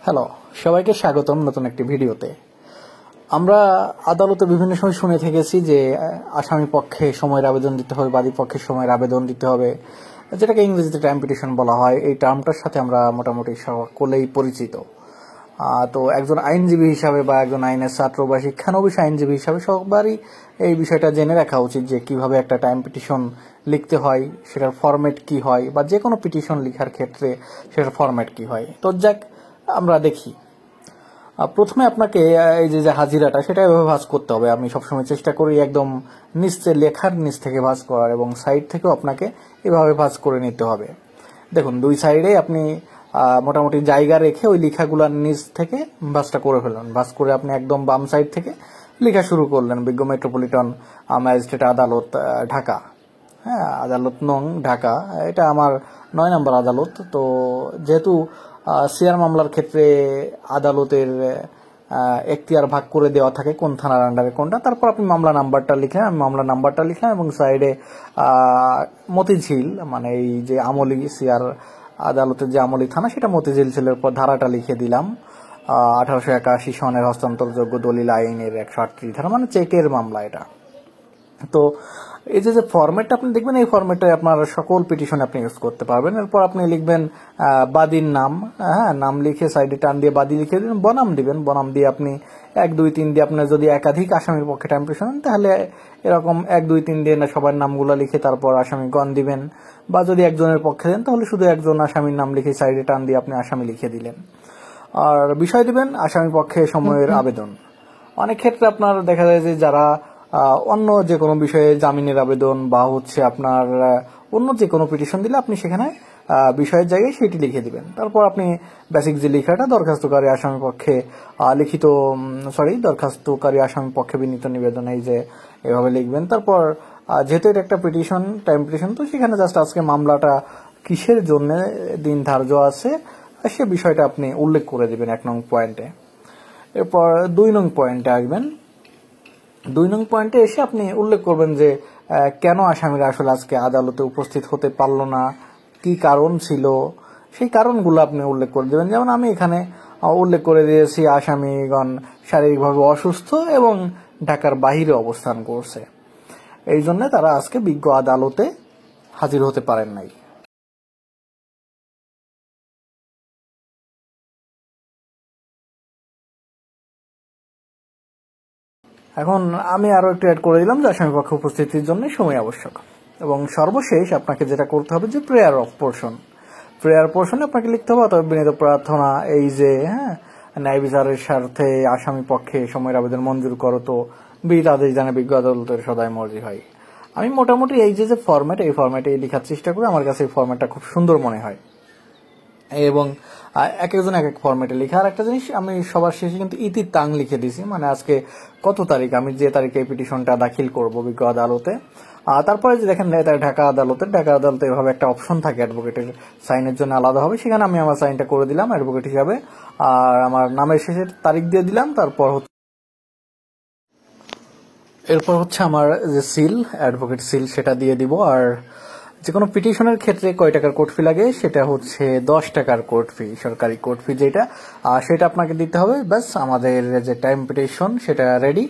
Hello, সবাইকে স্বাগতম নতুন একটি ভিডিওতে। আমরা আদালতে বিভিন্ন সময় শুনে থেকেছি যে আসামি পক্ষে সময়ের আবেদন দিতে হবে, বাদী পক্ষে সময়ের আবেদন দিতে হবে, যেটাকে ইংরেজিতে টাইম পিটিশন বলা হয়। এই টার্মটার সাথে আমরা মোটামুটি সকলেই পরিচিত। তো একজন আইনজীবী হিসাবে বা একজন আইনের ছাত্র বা শিক্ষানবিশ আইনজীবী হিসাবে সবারই এই বিষয়টা জেনে রাখা উচিত যে কিভাবে একটা টাইম পিটিশন লিখতে হয়, সেটার ফরম্যাট কি হয়, বা যে কোনো পিটিশন লেখার ক্ষেত্রে সেটার ফরম্যাট কি হয়। তো যাক, আমরা দেখি। প্রথমে আপনাকে এই যে হাজিরাটা সেটা এভাবে ভাঁজ করতে হবে। আমি সবসময় চেষ্টা করি একদম লেখার নিচ থেকে ভাঁজ করার, এবং সাইড থেকেও আপনাকে এভাবে ভাঁজ করে নিতে হবে। দেখুন, দুই সাইডে আপনি মোটামুটি জায়গা রেখে ওই লেখাগুলোর নিচ থেকে ভাঁজটা করে ফেলুন। ভাঁজ করে আপনি একদম বাম সাইড থেকে লেখা শুরু করলেন। বিজ্ঞ মেট্রোপলিটন ম্যাজিস্ট্রেট আদালত, ঢাকা। হ্যাঁ, আদালত নং ঢাকা। এটা আমার 9 নম্বর আদালত। তো যেহেতু সিআর মামলার ক্ষেত্রে আদালতের এখতিয়ার ভাগ করে দেওয়া থাকে কোন থানার আন্ডারে কোনটা, তারপর আপনি মামলা নাম্বারটা লিখলেন, আমি মামলা নাম্বারটা লিখলাম, এবং সাইডে মতিঝিল, মানে এই যে আমলি সিআর আদালতের যে আমলি থানা সেটা মতিঝিল ছিল, পর ধারাটা লিখে দিলাম 1881 সনের হস্তান্তরযোগ্য দলিল আইনের 138 ধারা, মানে চেকের মামলা এটা। তো এই যে ফরম্যাটটা আপনি দেখবেন, এই ফরম্যাটে আপনার সকল পিটিশন আপনি ইউজ করতে পারবেন। এরপর আপনি লিখবেন বাদীর নাম, হ্যাঁ, নাম লিখে সাইডে টান দিয়ে বাদী লিখে দিবেন, বনাম দিবেন। বনাম দিয়ে আপনি 1, 2, 3 দিয়ে, আপনার যদি একাধিক আসামির পক্ষে টাইম পিটিশন তাহলে এরকম 1, 2, 3 দিয়ে না সবার নামগুলো লিখে তারপর আসামিগণ দিবেন। বা যদি একজনের পক্ষে দেন তাহলে শুধু একজন আসামির নাম লিখে সাইডে টান দিয়ে আপনি আসামি লিখে দিলেন। আর বিষয় দিবেন আসামি পক্ষে সময়ের আবেদন। অনেক ক্ষেত্রে আপনার দেখা যায় যে যারা অন্য যে কোনো বিষয়ে জামিনের আবেদন বা আপনার অন্য যে কোনো পিটিশন দিলে আপনি সেখানে বিষয়ের জায়গায় সেটি লিখে দিবেন। তারপর আপনি বেসিক যে লেখাটা দরখাস্তকারী আসামি পক্ষে দরখাস্তকারী আসামি পক্ষে বিনীত নিবেদন, এই যে এভাবে লিখবেন। তারপর যেহেতু এটা একটা পিটিশন, টাইম পিটিশন, তো সেখানে জাস্ট আজকে মামলাটা কিসের জন্য দিন ধার্য আছে সে বিষয়টা আপনি উল্লেখ করে দিবেন 1 নং পয়েন্টে। এরপর 2 নং পয়েন্টে আসবেন। 2 নং পয়েন্টে এসে আপনি উল্লেখ করবেন যে কেন আসামিরা আসলে আজকে আদালতে উপস্থিত হতে পারলো না, কি কারণ ছিল, সেই কারণগুলো আপনি উল্লেখ করে দেবেন। যেমন আমি এখানে উল্লেখ করে দিয়েছি আসামিগণ শারীরিকভাবে অসুস্থ এবং ঢাকার বাহিরে অবস্থান করছে, এই জন্য তারা আজকে বিজ্ঞ আদালতে হাজির হতে পারেন নাই। এখন আমি আরো একটু অ্যাড করে দিলাম যে আসামি পক্ষ উপস্থিতির জন্য সময় আবশ্যক। এবং সর্বশেষ আপনাকে যেটা করতে হবে যে প্রেয়ার অফ পোর্শন। প্রেয়ার পোর্শনে আপনাকে লিখতে হবে অথবা বিনীত প্রার্থনা, এই যে ন্যায় বিচারের স্বার্থে আসামি পক্ষে সময়ের আবেদন মঞ্জুর করো, তো বিহিত আদেশ জানে বিজ্ঞ আদালতের সদায় মর্জি হয়। আমি মোটামুটি এই যে ফরম্যাট, এই ফরম্যাটে লেখার চেষ্টা করি। আমার কাছে এই ফরম্যাটটা খুব সুন্দর মনে হয়, এবং এক একজন এক এক ফরম্যাটে লেখা। আর একটা জিনিস, আমি সবার শেষে কিন্তু ইতি তাং লিখে দিছি, মানে আজকে কত তারিখ, আমি যে তারিখে এই পিটিশনটা দাখিল করব বিজ্ঞ আদালতে। তারপরে যে দেখেন ঢাকা আদালতে এভাবে একটা অপশন থাকে অ্যাডভোকেটের সাইনের জন্য আলাদা হবে, সেখানে আমি আমার সাইনটা করে দিলাম অ্যাডভোকেট হিসাবে, আর আমার নামের শেষের তারিখ দিয়ে দিলাম। এরপর আমার যে সিল, অ্যাডভোকেট সিল, সেটা দিয়ে দিব। আর যে কোনো পিটিশনের ক্ষেত্রে কয় টাকার কোর্ট ফি লাগে, সেটা 10 টাকার কোর্ট ফি, সরকারি কোর্ট ফি যেটা, সেটা আপনাকে দিতে হবে। ব্যাস, আমাদের যে টাইম পিটিশন সেটা রেডি।